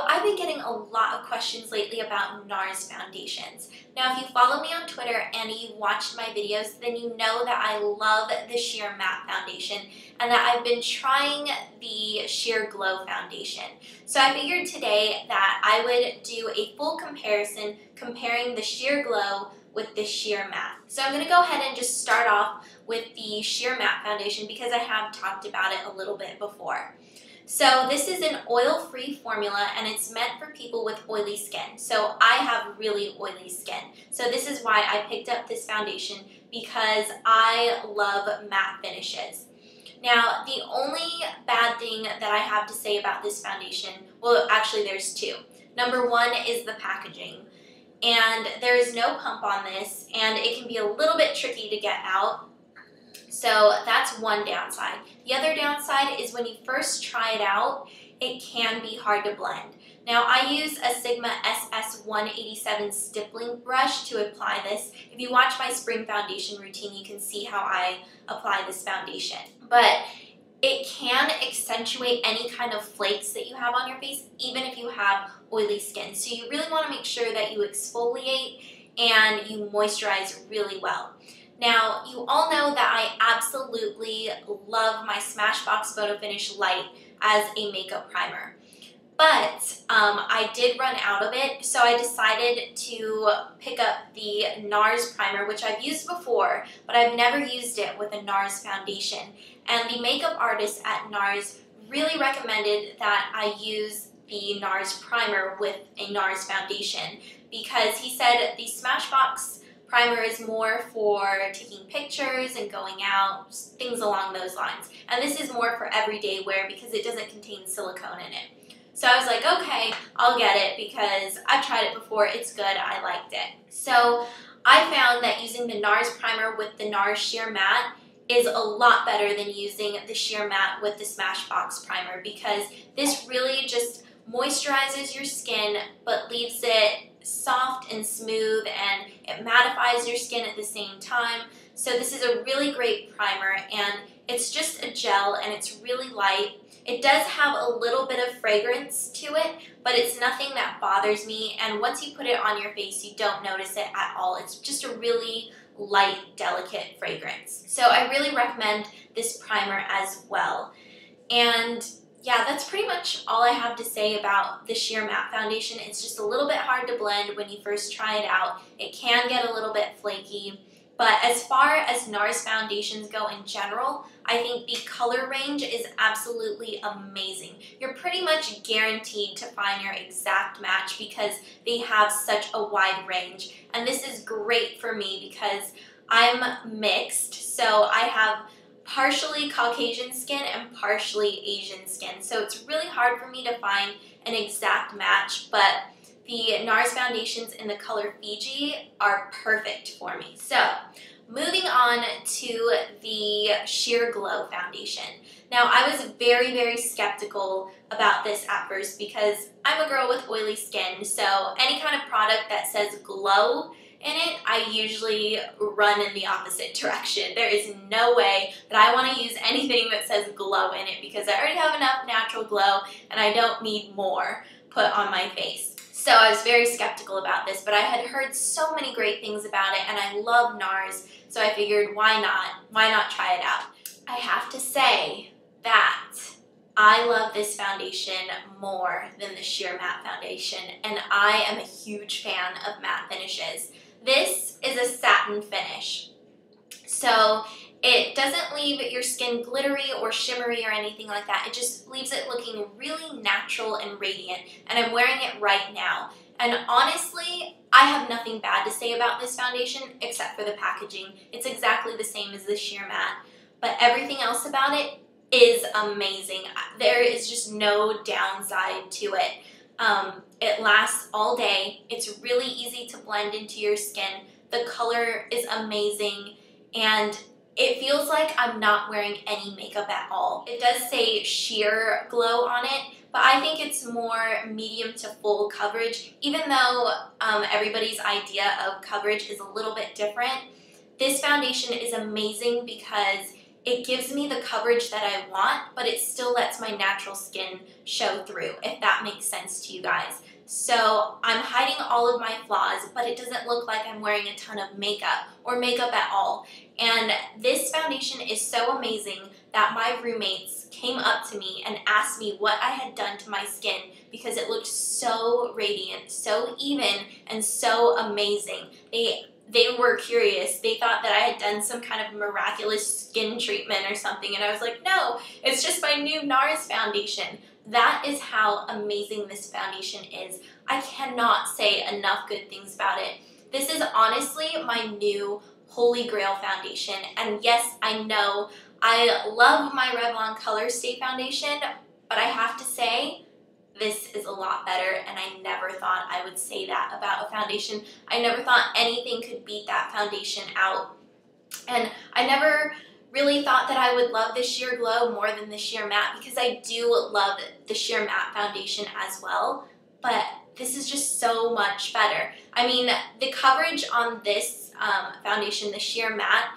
I've been getting a lot of questions lately about Nars foundations. Now, if you follow me on Twitter and you watched my videos, then you know that I love the Sheer Matte Foundation and that I've been trying the Sheer Glow Foundation. So I figured today that I would do a full comparison comparing the Sheer Glow with the Sheer Matte. So I'm going to go ahead and just start off with the Sheer Matte Foundation because I have talked about it a little bit before. So this is an oil-free formula and it's meant for people with oily skin. So I have really oily skin. So this is why I picked up this foundation, because I love matte finishes. Now, the only bad thing that I have to say about this foundation, well, actually there's two. Number one is the packaging. And there is no pump on this, and it can be a little bit tricky to get out. So that's one downside. The other downside is when you first try it out, it can be hard to blend. Now, I use a Sigma SS187 stippling brush to apply this. If you watch my spring foundation routine, you can see how I apply this foundation. But it can accentuate any kind of flakes that you have on your face, even if you have oily skin. So you really want to make sure that you exfoliate and you moisturize really well. Now, you all know that I absolutely love my Smashbox Photo Finish Light as a makeup primer. But I did run out of it, so I decided to pick up the Nars Primer, which I've used before, but I've never used it with a Nars foundation. And the makeup artist at Nars really recommended that I use the Nars Primer with a Nars foundation, because he said the Smashbox Primer is more for taking pictures and going out, things along those lines. And this is more for everyday wear because it doesn't contain silicone in it. So I was like, okay, I'll get it because I've tried it before, it's good, I liked it. So I found that using the Nars Primer with the Nars Sheer Matte is a lot better than using the Sheer Matte with the Smashbox Primer, because this really just moisturizes your skin but leaves it soft and smooth, and it mattifies your skin at the same time. So this is a really great primer, and it's just a gel and it's really light. It does have a little bit of fragrance to it, but it's nothing that bothers me, and once you put it on your face you don't notice it at all. It's just a really light, delicate fragrance. So I really recommend this primer as well. And yeah, that's pretty much all I have to say about the Sheer Matte Foundation. It's just a little bit hard to blend when you first try it out. It can get a little bit flaky. But as far as Nars foundations go in general, I think the color range is absolutely amazing. You're pretty much guaranteed to find your exact match because they have such a wide range. And this is great for me because I'm mixed, so I have partially Caucasian skin and partially Asian skin. So it's really hard for me to find an exact match, but the Nars foundations in the color Fiji are perfect for me. So moving on to the Sheer Glow foundation. Now, I was very, very skeptical about this at first because I'm a girl with oily skin, so any kind of product that says glow in it, I usually run in the opposite direction. There is no way that I want to use anything that says glow in it because I already have enough natural glow and I don't need more put on my face. So I was very skeptical about this, but I had heard so many great things about it and I love Nars, so I figured why not? Why not try it out? I have to say that I love this foundation more than the Sheer Matte Foundation, and I am a huge fan of matte finishes. This is a satin finish, so it doesn't leave your skin glittery or shimmery or anything like that. It just leaves it looking really natural and radiant, and I'm wearing it right now. And honestly, I have nothing bad to say about this foundation except for the packaging. It's exactly the same as the Sheer Matte, but everything else about it is amazing. There is just no downside to it. It lasts all day. It's really easy to blend into your skin. The color is amazing, and it feels like I'm not wearing any makeup at all. It does say Sheer Glow on it, but I think it's more medium to full coverage. Even though everybody's idea of coverage is a little bit different, this foundation is amazing because it gives me the coverage that I want, but it still lets my natural skin show through, if that makes sense to you guys. So I'm hiding all of my flaws, but it doesn't look like I'm wearing a ton of makeup or makeup at all. And this foundation is so amazing that my roommates came up to me and asked me what I had done to my skin because it looked so radiant, so even, and so amazing. They were curious. They thought that I had done some kind of miraculous skin treatment or something, and I was like, no, it's just my new NARS foundation. That is how amazing this foundation is. I cannot say enough good things about it. This is honestly my new holy grail foundation, and yes, I know I love my Revlon Color Stay foundation, but I have to say, this is a lot better, and I never thought I would say that about a foundation. I never thought anything could beat that foundation out. And I never really thought that I would love the Sheer Glow more than the Sheer Matte, because I do love the Sheer Matte foundation as well, but this is just so much better. I mean, the coverage on this foundation, the Sheer Matte,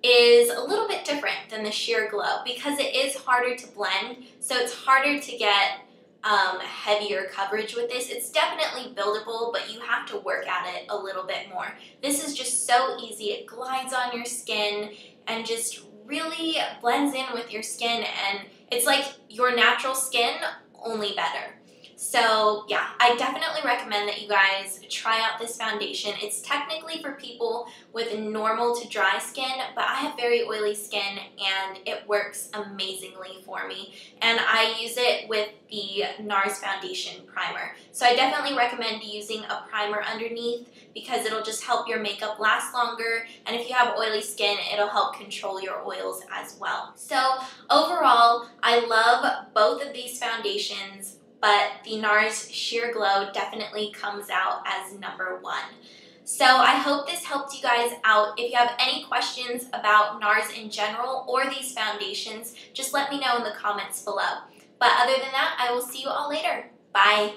is a little bit different than the Sheer Glow because it is harder to blend, so it's harder to get heavier coverage with this. It's definitely buildable, but you have to work at it a little bit more. This is just so easy. It glides on your skin and just really blends in with your skin, and it's like your natural skin, only better. So yeah, I definitely recommend that you guys try out this foundation. It's technically for people with normal to dry skin, but I have very oily skin and it works amazingly for me. And I use it with the Nars Foundation Primer. So I definitely recommend using a primer underneath because it'll just help your makeup last longer. And if you have oily skin, it'll help control your oils as well. So overall, I love both of these foundations, but the Nars Sheer Glow definitely comes out as number one. So I hope this helped you guys out. If you have any questions about Nars in general or these foundations, just let me know in the comments below. But other than that, I will see you all later. Bye.